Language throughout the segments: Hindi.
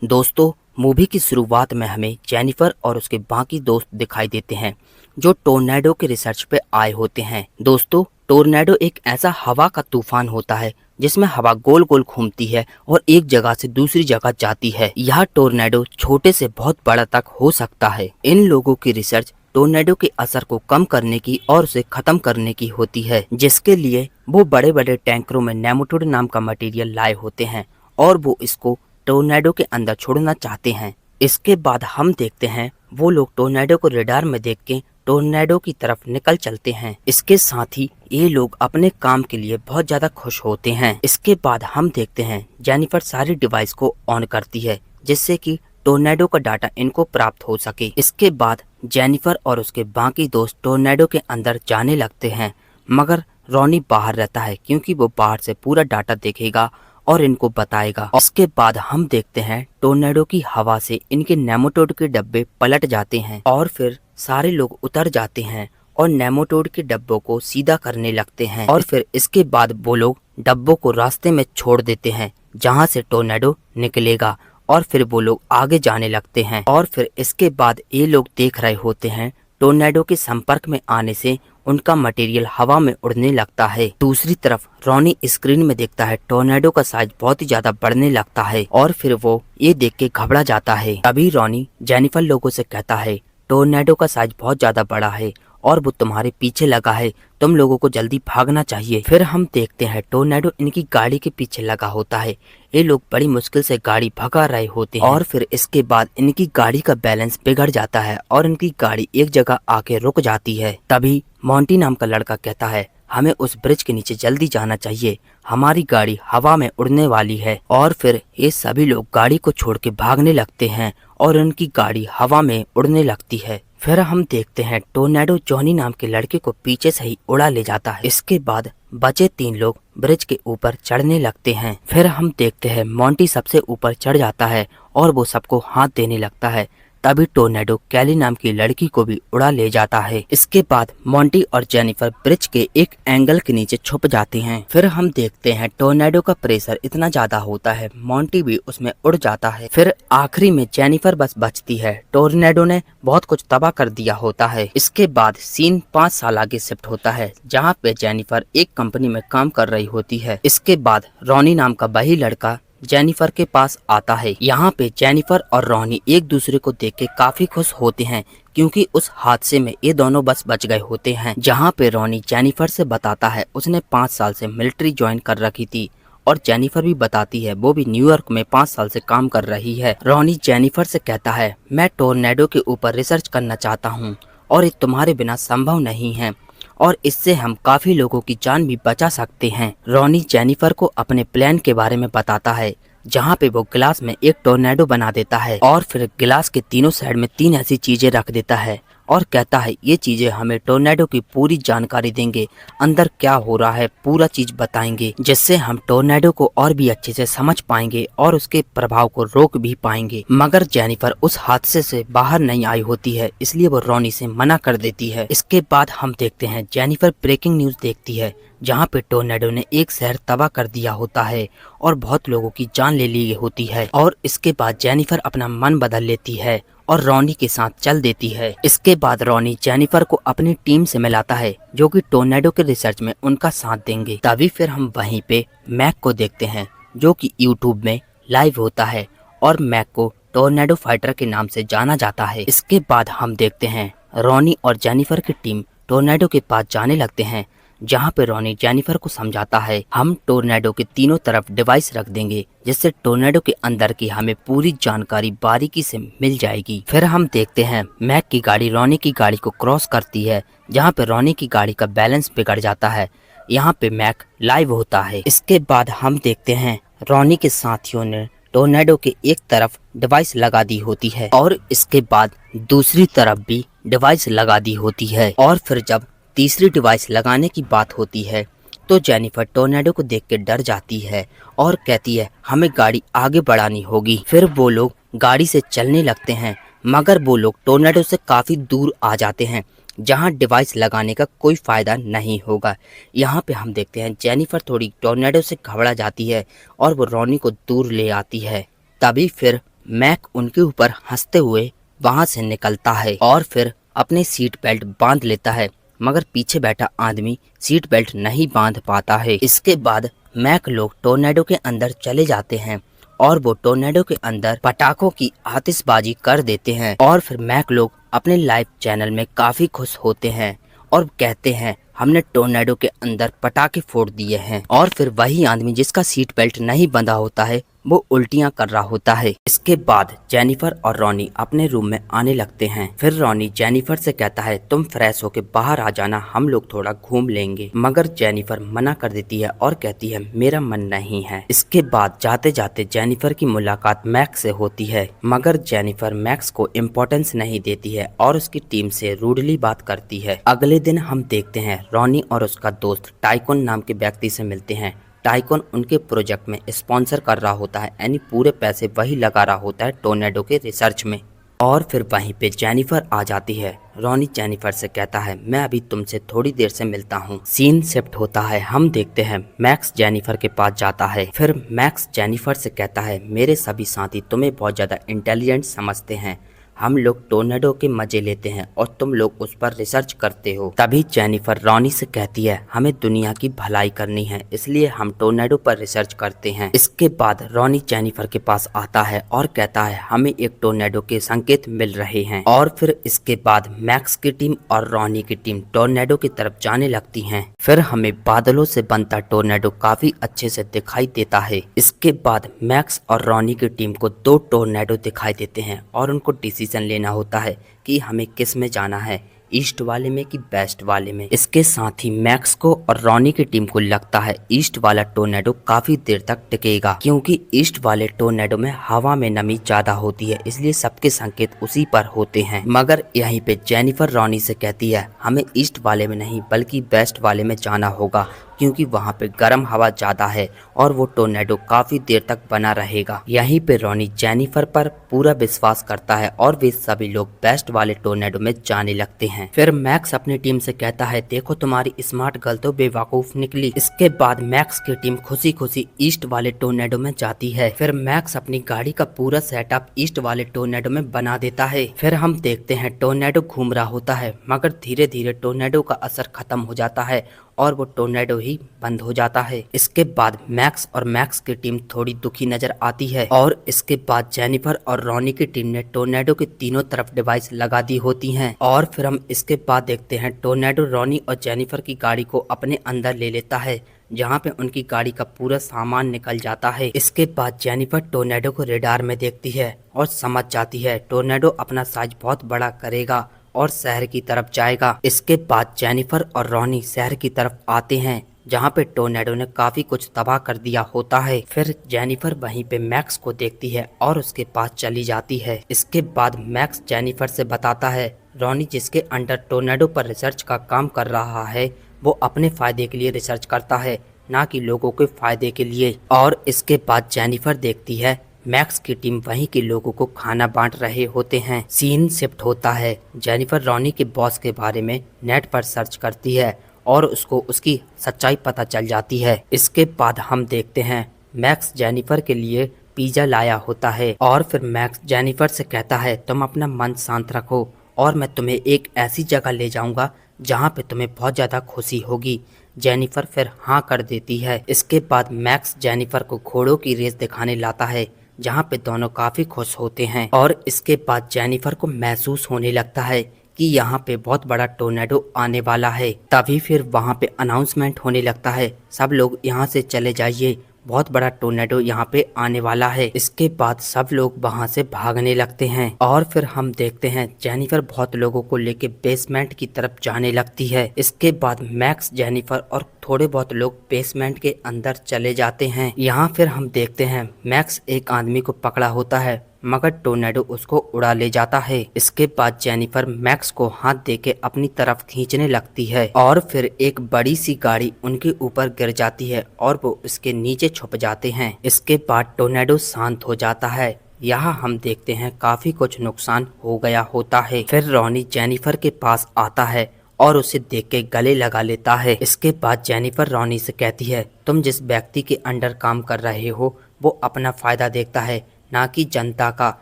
दोस्तों, मूवी की शुरुआत में हमें जेनिफर और उसके बाकी दोस्त दिखाई देते हैं जो टोर्नेडो के रिसर्च पे आए होते हैं। दोस्तों, टोर्नेडो एक ऐसा हवा का तूफान होता है जिसमें हवा गोल गोल घूमती है और एक जगह से दूसरी जगह जाती है। यह टोर्नेडो छोटे से बहुत बड़ा तक हो सकता है। इन लोगों की रिसर्च टोर्नेडो के असर को कम करने की और उसे खत्म करने की होती है, जिसके लिए वो बड़े बड़े टैंकरों में नेमेटोड नाम का मटेरियल लाए होते हैं और वो इसको टोर्नेडो के अंदर छोड़ना चाहते हैं। इसके बाद हम देखते हैं वो लोग टोर्नेडो को रडार में देख के टोर्नेडो की तरफ निकल चलते हैं। इसके साथ ही ये लोग अपने काम के लिए बहुत ज्यादा खुश होते हैं। इसके बाद हम देखते हैं जेनिफर सारी डिवाइस को ऑन करती है जिससे कि टोर्नेडो का डाटा इनको प्राप्त हो सके। इसके बाद जेनिफर और उसके बाकी दोस्त टोर्नेडो के अंदर जाने लगते हैं, मगर रॉनी बाहर रहता है क्योंकि वो बाहर से पूरा डाटा देखेगा और इनको बताएगा। इसके बाद हम देखते हैं टोर्नेडो की हवा से इनके नेमेटोड के डब्बे पलट जाते हैं और फिर सारे लोग उतर जाते हैं और नेमेटोड के डब्बों को सीधा करने लगते हैं और फिर इसके बाद वो लोग डब्बों को रास्ते में छोड़ देते हैं जहां से टोर्नेडो निकलेगा और फिर वो लोग आगे जाने लगते हैं। और फिर इसके बाद ये लोग देख रहे होते हैं टोर्नेडो के संपर्क में आने से उनका मटेरियल हवा में उड़ने लगता है। दूसरी तरफ रॉनी स्क्रीन में देखता है टोर्नेडो का साइज बहुत ही ज्यादा बढ़ने लगता है और फिर वो ये देख के घबरा जाता है। तभी रॉनी जेनिफर लोगों से कहता है टोर्नेडो का साइज बहुत ज्यादा बड़ा है और वो तुम्हारे पीछे लगा है, तुम लोगों को जल्दी भागना चाहिए। फिर हम देखते हैं टोर्नेडो इनकी गाड़ी के पीछे लगा होता है। ये लोग बड़ी मुश्किल से गाड़ी भगा रहे होते हैं और फिर इसके बाद इनकी गाड़ी का बैलेंस बिगड़ जाता है और इनकी गाड़ी एक जगह आके रुक जाती है। तभी मोंटी नाम का लड़का कहता है हमें उस ब्रिज के नीचे जल्दी जाना चाहिए, हमारी गाड़ी हवा में उड़ने वाली है। और फिर ये सभी लोग गाड़ी को छोड़ के भागने लगते हैं और उनकी गाड़ी हवा में उड़ने लगती है। फिर हम देखते हैं टोर्नेडो जॉनी नाम के लड़के को पीछे से ही उड़ा ले जाता है। इसके बाद बचे 3 लोग ब्रिज के ऊपर चढ़ने लगते हैं। फिर हम देखते हैं मोंटी सबसे ऊपर चढ़ जाता है और वो सबको हाथ देने लगता है। तभी टोर्नेडो कैली नाम की लड़की को भी उड़ा ले जाता है। इसके बाद मोंटी और जेनिफर ब्रिज के एक एंगल के नीचे छुप जाते हैं। फिर हम देखते हैं टोर्नेडो का प्रेशर इतना ज्यादा होता है मोंटी भी उसमें उड़ जाता है। फिर आखिरी में जेनिफर बस बचती है। टोर्नेडो ने बहुत कुछ तबाह कर दिया होता है। इसके बाद सीन 5 साल आगे शिफ्ट होता है जहाँ पे जेनिफर एक कंपनी में काम कर रही होती है। इसके बाद रॉनी नाम का वही लड़का जेनिफर के पास आता है। यहाँ पे जेनिफर और रॉनी एक दूसरे को देख के काफी खुश होते हैं क्योंकि उस हादसे में ये दोनों बस बच गए होते हैं। जहाँ पे रॉनी जेनिफर से बताता है उसने 5 साल से मिलिट्री ज्वाइन कर रखी थी और जेनिफर भी बताती है वो भी न्यूयॉर्क में 5 साल से काम कर रही है। रॉनी जेनिफर से कहता है मैं टोर्नेडो के ऊपर रिसर्च करना चाहता हूँ और ये तुम्हारे बिना संभव नहीं है और इससे हम काफी लोगों की जान भी बचा सकते हैं। रॉनी जेनिफर को अपने प्लान के बारे में बताता है जहाँ पे वो गिलास में एक टोर्नेडो बना देता है और फिर गिलास के तीनों साइड में 3 ऐसी चीजें रख देता है और कहता है ये चीजें हमें टोर्नेडो की पूरी जानकारी देंगे, अंदर क्या हो रहा है पूरा चीज बताएंगे, जिससे हम टोर्नेडो को और भी अच्छे से समझ पाएंगे और उसके प्रभाव को रोक भी पाएंगे। मगर जेनिफर उस हादसे से बाहर नहीं आई होती है, इसलिए वो रॉनी से मना कर देती है। इसके बाद हम देखते हैं जेनिफर ब्रेकिंग न्यूज देखती है जहाँ पे टोर्नेडो ने एक शहर तबाह कर दिया होता है और बहुत लोगों की जान ले ली होती है। और इसके बाद जेनिफर अपना मन बदल लेती है और रॉनी के साथ चल देती है। इसके बाद रॉनी जेनिफर को अपनी टीम से मिलाता है जो कि टोर्नेडो के रिसर्च में उनका साथ देंगे। तभी फिर हम वहीं पे मैक को देखते हैं जो कि यूट्यूब में लाइव होता है और मैक को टोर्नेडो फाइटर के नाम से जाना जाता है। इसके बाद हम देखते हैं रॉनी और जेनिफर की टीम टोर्नेडो के पास जाने लगते हैं जहाँ पे रॉनी जेनिफर को समझाता है हम टोर्नेडो के तीनों तरफ डिवाइस रख देंगे जिससे टोर्नेडो के अंदर की हमें पूरी जानकारी बारीकी से मिल जाएगी। फिर हम देखते हैं मैक की गाड़ी रॉनी की गाड़ी को क्रॉस करती है जहाँ पे रॉनी की गाड़ी का बैलेंस बिगड़ जाता है। यहाँ पे मैक लाइव होता है। इसके बाद हम देखते हैं रॉनी के साथियों ने टोर्नेडो के एक तरफ डिवाइस लगा दी होती है और इसके बाद दूसरी तरफ भी डिवाइस लगा दी होती है। और फिर जब तीसरी डिवाइस लगाने की बात होती है तो जेनिफर टोर्नेडो को देख के डर जाती है और कहती है हमें गाड़ी आगे बढ़ानी होगी। फिर वो लोग गाड़ी से चलने लगते हैं मगर वो लोग टोर्नेडो से काफी दूर आ जाते हैं जहां डिवाइस लगाने का कोई फायदा नहीं होगा। यहाँ पे हम देखते हैं जेनिफर थोड़ी टोर्नेडो से घबरा जाती है और वो रॉनी को दूर ले आती है। तभी फिर मैक उनके ऊपर हंसते हुए वहां से निकलता है और फिर अपनी सीट बेल्ट बांध लेता है, मगर पीछे बैठा आदमी सीट बेल्ट नहीं बांध पाता है। इसके बाद मैक लोग टोर्नेडो के अंदर चले जाते हैं और वो टोर्नेडो के अंदर पटाखों की आतिशबाजी कर देते हैं और फिर मैक लोग अपने लाइव चैनल में काफी खुश होते हैं और कहते हैं हमने टोर्नेडो के अंदर पटाखे फोड़ दिए हैं। और फिर वही आदमी जिसका सीट बेल्ट नहीं बंधा होता है वो उल्टियां कर रहा होता है। इसके बाद जेनिफर और रॉनी अपने रूम में आने लगते हैं। फिर रॉनी जेनिफर से कहता है तुम फ्रेश होके बाहर आ जाना, हम लोग थोड़ा घूम लेंगे, मगर जेनिफर मना कर देती है और कहती है मेरा मन नहीं है। इसके बाद जाते जाते जेनिफर की मुलाकात मैक्स से होती है, मगर जेनिफर मैक्स को इम्पोर्टेंस नहीं देती है और उसकी टीम से रूडली बात करती है। अगले दिन हम देखते हैं रॉनी और उसका दोस्त टाइकोन नाम के व्यक्ति से मिलते हैं। टाइकोन उनके प्रोजेक्ट में स्पॉन्सर कर रहा होता है, यानी पूरे पैसे वही लगा रहा होता है टोर्नेडो के रिसर्च में। और फिर वहीं पे जेनिफर आ जाती है। रॉनी जेनिफर से कहता है मैं अभी तुमसे थोड़ी देर से मिलता हूँ। सीन शिफ्ट होता है, हम देखते हैं मैक्स जेनिफर के पास जाता है। फिर मैक्स जेनिफर से कहता है मेरे सभी साथी तुम्हें बहुत ज्यादा इंटेलिजेंट समझते हैं, हम लोग टोर्नेडो के मजे लेते हैं और तुम लोग उस पर रिसर्च करते हो। तभी जेनिफर रॉनी से कहती है हमें दुनिया की भलाई करनी है, इसलिए हम टोर्नेडो पर रिसर्च करते हैं। इसके बाद रॉनी जेनिफर के पास आता है और कहता है हमें एक टोर्नेडो के संकेत मिल रहे हैं। और फिर इसके बाद मैक्स की टीम और रॉनी की टीम टोर्नेडो की तरफ जाने लगती है। फिर हमें बादलों से बनता टोर्नेडो काफी अच्छे से दिखाई देता है। इसके बाद मैक्स और रॉनी की टीम को 2 टोर्नेडो दिखाई देते हैं और उनको डिसीजन लेना होता है कि हमें किस में जाना है, ईस्ट वाले में कि वेस्ट वाले में। इसके साथ ही मैक्स को और रॉनी की टीम को लगता है ईस्ट वाला टोर्नेडो काफी देर तक टिकेगा, क्योंकि ईस्ट वाले टोर्नेडो में हवा में नमी ज्यादा होती है, इसलिए सबके संकेत उसी पर होते हैं। मगर यहीं पे जेनिफर रॉनी से कहती है हमें ईस्ट वाले में नहीं बल्कि वेस्ट वाले में जाना होगा, क्योंकि वहाँ पे गर्म हवा ज्यादा है और वो टोर्नेडो काफी देर तक बना रहेगा। यहीं पे रॉनी जेनिफर पर पूरा विश्वास करता है और वे सभी लोग वेस्ट वाले टोर्नेडो में जाने लगते हैं। फिर मैक्स अपनी टीम से कहता है देखो तुम्हारी स्मार्ट गर्ल तो बेवकूफ निकली। इसके बाद मैक्स की टीम खुशी खुशी ईस्ट वाले टोर्नेडो में जाती है। फिर मैक्स अपनी गाड़ी का पूरा सेटअप ईस्ट वाले टोर्नेडो में बना देता है। फिर हम देखते हैं टोर्नेडो घूम रहा होता है, मगर धीरे धीरे टोर्नेडो का असर खत्म हो जाता है और वो टोर्नेडो ही बंद हो जाता है। इसके बाद मैक्स और मैक्स की टीम थोड़ी दुखी नजर आती है और इसके बाद जेनिफर और रॉनी की टीम ने टोर्नेडो के तीनों तरफ डिवाइस लगा दी होती हैं। और फिर हम इसके बाद देखते हैं टोर्नेडो रॉनी और जेनिफर की गाड़ी को अपने अंदर ले लेता है, जहाँ पे उनकी गाड़ी का पूरा सामान निकल जाता है। इसके बाद जेनिफर टोर्नेडो को रेडार में देखती है और समझ जाती है टोर्नेडो अपना साइज बहुत बड़ा करेगा और शहर की तरफ जाएगा। इसके बाद जेनिफर और रॉनी शहर की तरफ आते हैं, जहाँ पे टोर्नेडो ने काफी कुछ तबाह कर दिया होता है। फिर जेनिफर वहीं पे मैक्स को देखती है और उसके पास चली जाती है। इसके बाद मैक्स जेनिफर से बताता है रॉनी जिसके अंडर टोर्नेडो पर रिसर्च का काम कर रहा है वो अपने फायदे के लिए रिसर्च करता है, ना कि लोगों के फायदे के लिए। और इसके बाद जेनिफर देखती है मैक्स की टीम वहीं के लोगों को खाना बांट रहे होते हैं। सीन शिफ्ट होता है, जेनिफर रॉनी के बॉस के बारे में नेट पर सर्च करती है और उसको उसकी सच्चाई पता चल जाती है। इसके बाद हम देखते हैं मैक्स जेनिफर के लिए पिज्जा लाया होता है और फिर मैक्स जेनिफर से कहता है तुम अपना मन शांत रखो और मैं तुम्हें एक ऐसी जगह ले जाऊंगा जहाँ पे तुम्हें बहुत ज्यादा खुशी होगी। जेनिफर फिर हाँ कर देती है। इसके बाद मैक्स जेनिफर को घोड़ों की रेस दिखाने लाता है, जहाँ पे दोनों काफी खुश होते हैं। और इसके बाद जेनिफर को महसूस होने लगता है कि यहाँ पे बहुत बड़ा टोर्नेडो आने वाला है। तभी फिर वहाँ पे अनाउंसमेंट होने लगता है सब लोग यहाँ से चले जाइए, बहुत बड़ा टोर्नेडो यहाँ पे आने वाला है। इसके बाद सब लोग वहाँ से भागने लगते हैं और फिर हम देखते हैं जेनिफर बहुत लोगों को लेके बेसमेंट की तरफ जाने लगती है। इसके बाद मैक्स जेनिफर और थोड़े बहुत लोग बेसमेंट के अंदर चले जाते हैं। यहाँ फिर हम देखते हैं मैक्स एक आदमी को पकड़ा होता है, मगर टोर्नेडो उसको उड़ा ले जाता है। इसके बाद जेनिफर मैक्स को हाथ देके अपनी तरफ खींचने लगती है और फिर एक बड़ी सी गाड़ी उनके ऊपर गिर जाती है और वो उसके नीचे छुप जाते हैं। इसके बाद टोर्नेडो शांत हो जाता है। यहाँ हम देखते हैं काफी कुछ नुकसान हो गया होता है। फिर रॉनी जेनिफर के पास आता है और उसे देख के गले लगा लेता है। इसके बाद जेनिफर रॉनी से कहती है तुम जिस व्यक्ति के अंडर काम कर रहे हो वो अपना फायदा देखता है, ना कि जनता का,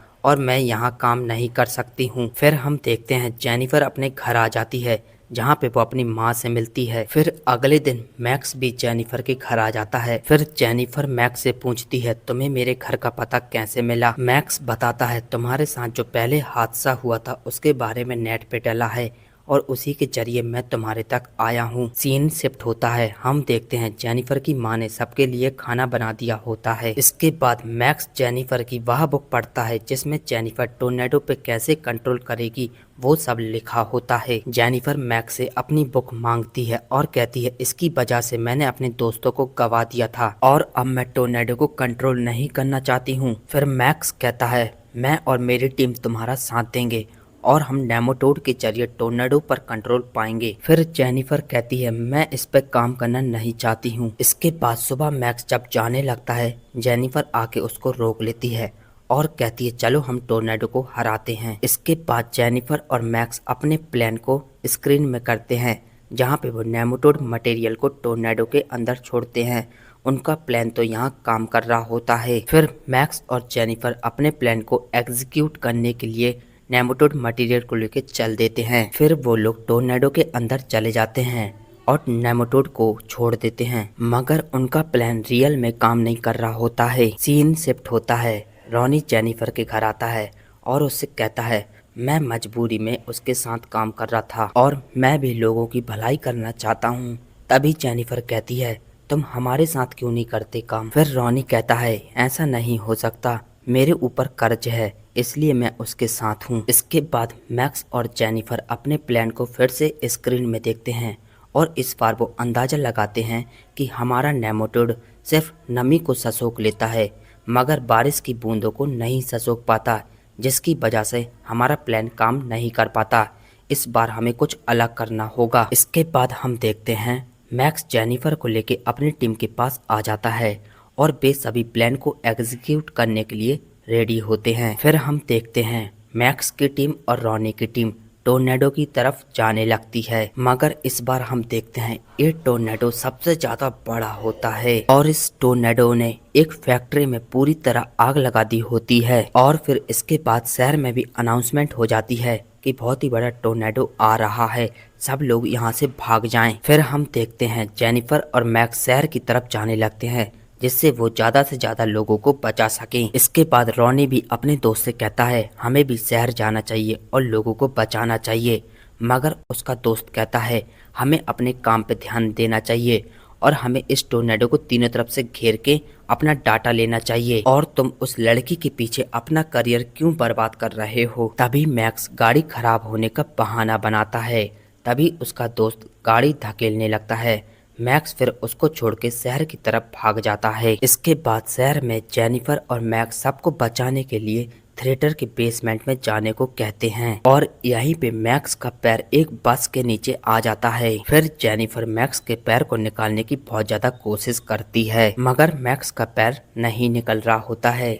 और मैं यहाँ काम नहीं कर सकती हूँ। फिर हम देखते हैं जेनिफर अपने घर आ जाती है, जहाँ पे वो अपनी माँ से मिलती है। फिर अगले दिन मैक्स भी जेनिफर के घर आ जाता है। फिर जेनिफर मैक्स से पूछती है, तुम्हें मेरे घर का पता कैसे मिला? मैक्स बताता है, तुम्हारे साथ जो पहले हादसा हुआ था उसके बारे में नेट पे डला है और उसी के जरिए मैं तुम्हारे तक आया हूँ। सीन शिफ्ट होता है, हम देखते हैं जेनिफर की माँ ने सबके लिए खाना बना दिया होता है। इसके बाद मैक्स जेनिफर की वह बुक पढ़ता है जिसमें जेनिफर टोर्नेडो पे कैसे कंट्रोल करेगी वो सब लिखा होता है। जेनिफर मैक्स से अपनी बुक मांगती है और कहती है, इसकी वजह से मैंने अपने दोस्तों को गवा दिया था और अब मैं टोर्नेडो को कंट्रोल नहीं करना चाहती हूँ। फिर मैक्स कहता है, मैं और मेरी टीम तुम्हारा साथ देंगे और हम नेमाटोड के जरिए टोर्नेडो पर कंट्रोल पाएंगे। फिर जेनिफर कहती है, मैं इस पर काम करना नहीं चाहती हूँ। इसके बाद सुबह मैक्स जब जाने लगता है, जेनिफर आके उसको रोक लेती है और कहती है, चलो हम टोर्नेडो को हराते हैं। इसके बाद जेनिफर और मैक्स अपने प्लान को स्क्रीन में करते हैं, जहाँ पे वो नेमाटोड मटेरियल को टोर्नेडो के अंदर छोड़ते हैं। उनका प्लान तो यहाँ काम कर रहा होता है। फिर मैक्स और जेनिफर अपने प्लान को एग्जीक्यूट करने के लिए नेमाटोड मटेरियल को लेकर चल देते हैं। फिर वो लोग टोर्नेडो के अंदर चले जाते हैं और नेमाटोड को छोड़ देते हैं, मगर उनका प्लान रियल में काम नहीं कर रहा होता है। सीन शिफ्ट होता है, रॉनी जेनिफर के घर आता है और उससे कहता है, मैं मजबूरी में उसके साथ काम कर रहा था और मैं भी लोगों की भलाई करना चाहता हूँ। तभी जेनिफर कहती है, तुम हमारे साथ क्यों नहीं करते काम? फिर रॉनी कहता है, ऐसा नहीं हो सकता, मेरे ऊपर कर्ज है इसलिए मैं उसके साथ हूँ। इसके बाद मैक्स और जेनिफर अपने प्लान को फिर से स्क्रीन में देखते हैं और इस बार वो अंदाजा लगाते हैं कि हमारा नेमाटोड सिर्फ नमी को ससोक लेता है मगर बारिश की बूंदों को नहीं ससोक पाता, जिसकी वजह से हमारा प्लान काम नहीं कर पाता। इस बार हमें कुछ अलग करना होगा। इसके बाद हम देखते हैं मैक्स जेनिफर को लेके अपनी टीम के पास आ जाता है और वे सभी प्लान को एग्जीक्यूट करने के लिए रेडी होते हैं। फिर हम देखते हैं मैक्स की टीम और रॉनी की टीम टोर्नेडो की तरफ जाने लगती है, मगर इस बार हम देखते हैं ये टोर्नेडो सबसे ज्यादा बड़ा होता है और इस टोर्नेडो ने एक फैक्ट्री में पूरी तरह आग लगा दी होती है। और फिर इसके बाद शहर में भी अनाउंसमेंट हो जाती है कि बहुत ही बड़ा टोर्नेडो आ रहा है, सब लोग यहाँ से भाग जाएं। फिर हम देखते हैं जेनिफर और मैक्स शहर की तरफ जाने लगते हैं जिससे वो ज्यादा से ज्यादा लोगों को बचा सकें। इसके बाद रॉनी भी अपने दोस्त से कहता है, हमें भी शहर जाना चाहिए और लोगों को बचाना चाहिए, मगर उसका दोस्त कहता है, हमें अपने काम पे ध्यान देना चाहिए और हमें इस टोर्नेडो को तीनों तरफ से घेर के अपना डाटा लेना चाहिए और तुम उस लड़की के पीछे अपना करियर क्यों बर्बाद कर रहे हो? तभी मैक्स गाड़ी खराब होने का बहाना बनाता है, तभी उसका दोस्त गाड़ी धकेलने लगता है। मैक्स फिर उसको छोड़ के शहर की तरफ भाग जाता है। इसके बाद शहर में जेनिफर और मैक्स सबको बचाने के लिए थिएटर के बेसमेंट में जाने को कहते हैं और यहीं पे मैक्स का पैर एक बस के नीचे आ जाता है। फिर जेनिफर मैक्स के पैर को निकालने की बहुत ज्यादा कोशिश करती है, मगर मैक्स का पैर नहीं निकल रहा होता है।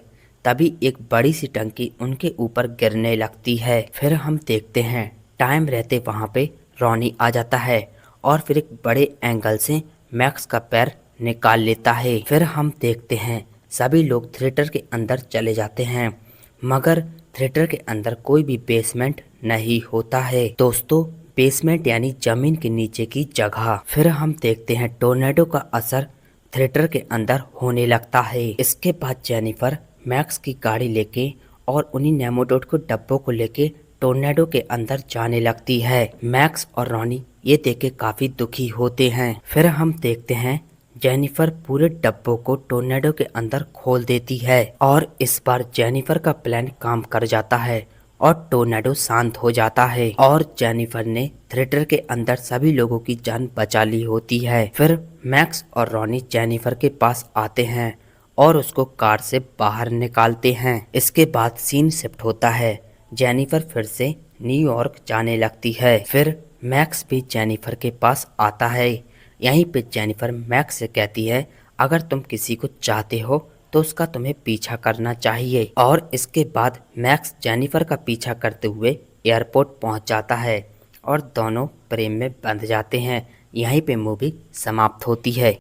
तभी एक बड़ी सी टंकी उनके ऊपर गिरने लगती है। फिर हम देखते हैं टाइम रहते वहाँ पे रॉनी आ जाता है और फिर एक बड़े एंगल से मैक्स का पैर निकाल लेता है। फिर हम देखते हैं सभी लोग थिएटर के अंदर चले जाते हैं, मगर थिएटर के अंदर कोई भी बेसमेंट नहीं होता है। दोस्तों, बेसमेंट यानी जमीन के नीचे की जगह। फिर हम देखते हैं टोर्नेडो का असर थिएटर के अंदर होने लगता है। इसके बाद जेनिफर मैक्स की गाड़ी लेके और उन्हीं नेमाटोड को डब्बों को लेके टोर्नेडो के अंदर जाने लगती है। मैक्स और रॉनी ये देख के काफी दुखी होते हैं। फिर हम देखते हैं जेनिफर पूरे डब्बों को टोर्नेडो के अंदर खोल देती है और इस बार जेनिफर का प्लान काम कर जाता है और टोर्नेडो शांत हो जाता है और जेनिफर ने थिएटर के अंदर सभी लोगों की जान बचा ली होती है। फिर मैक्स और रॉनी जेनिफर के पास आते हैं और उसको कार से बाहर निकालते हैं। इसके बाद सीन शिफ्ट होता है, जेनिफर फिर से न्यूयॉर्क जाने लगती है। फिर मैक्स भी जेनिफर के पास आता है। यहीं पे जेनिफर मैक्स से कहती है, अगर तुम किसी को चाहते हो तो उसका तुम्हें पीछा करना चाहिए। और इसके बाद मैक्स जेनिफर का पीछा करते हुए एयरपोर्ट पहुंच जाता है और दोनों प्रेम में बंध जाते हैं। यहीं पे मूवी समाप्त होती है।